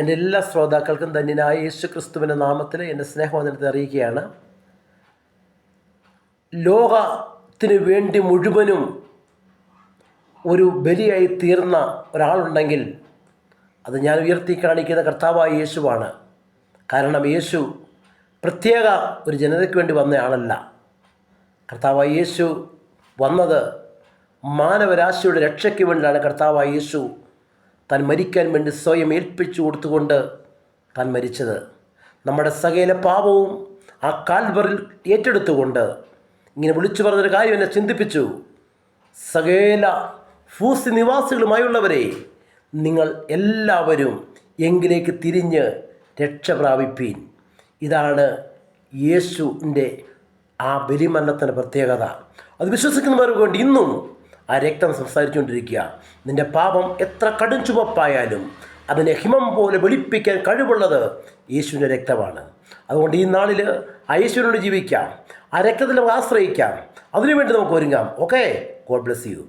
എൻ്റെ എല്ലാ ശ്രോതാക്കൾക്കും ധന്യനായ യേശു ക്രിസ്തുവിൻ്റെ നാമത്തിൽ എൻ്റെ സ്നേഹവന്ദനത്തെ അറിയിക്കുകയാണ്. ലോകത്തിന് വേണ്ടി മുഴുവനും ഒരു ബലിയായി തീർന്ന ഒരാളുണ്ടെങ്കിൽ അത് ഞാൻ ഉയർത്തി കാണിക്കുന്ന കർത്താവായ യേശുവാണ്. കാരണം യേശു പ്രത്യേക ഒരു ജനതയ്ക്ക് വേണ്ടി വന്ന ആളല്ല. കർത്താവായ യേശു വന്നത് മാനവരാശിയുടെ രക്ഷയ്ക്ക് വേണ്ടിയാണ്. കർത്താവായ യേശു താൻ മരിക്കാൻ വേണ്ടി സ്വയം ഏൽപ്പിച്ചു കൊടുത്തുകൊണ്ട് താൻ മരിച്ചത്. നമ്മുടെ സകല പാപവും ആ കാൽവറിൽ ഏറ്റെടുത്തുകൊണ്ട് ഇങ്ങനെ വിളിച്ചു പറഞ്ഞൊരു കാര്യം എന്നെ ചിന്തിപ്പിച്ചു. സകല ഭൂസി നിവാസികളുമായുള്ളവരെ, നിങ്ങൾ എല്ലാവരും എങ്കിലേക്ക് തിരിഞ്ഞ് രക്ഷ പ്രാപിപ്പീൻ. ഇതാണ് യേശുവിൻ്റെ ആ ബലിമരണത്തിൻ്റെ പ്രത്യേകത. അത് വിശ്വസിക്കുന്നവർക്ക് വേണ്ടി ഇന്നും ആ രക്തം സംസാരിച്ചുകൊണ്ടിരിക്കുക. നിൻ്റെ പാപം എത്ര കടും ചുവപ്പായാലും അതിനെ ഹിമം പോലെ വെളുപ്പിക്കാൻ കഴിവുള്ളത് യേശുവിൻ്റെ രക്തമാണ്. അതുകൊണ്ട് ഈ നാളിൽ ആ യേശുവിനോട് ജീവിക്കാം, ആ രക്തത്തിൽ നമുക്ക് ആശ്രയിക്കാം. അതിനുവേണ്ടി നമുക്ക് ഒരുങ്ങാം. Okay, God bless U.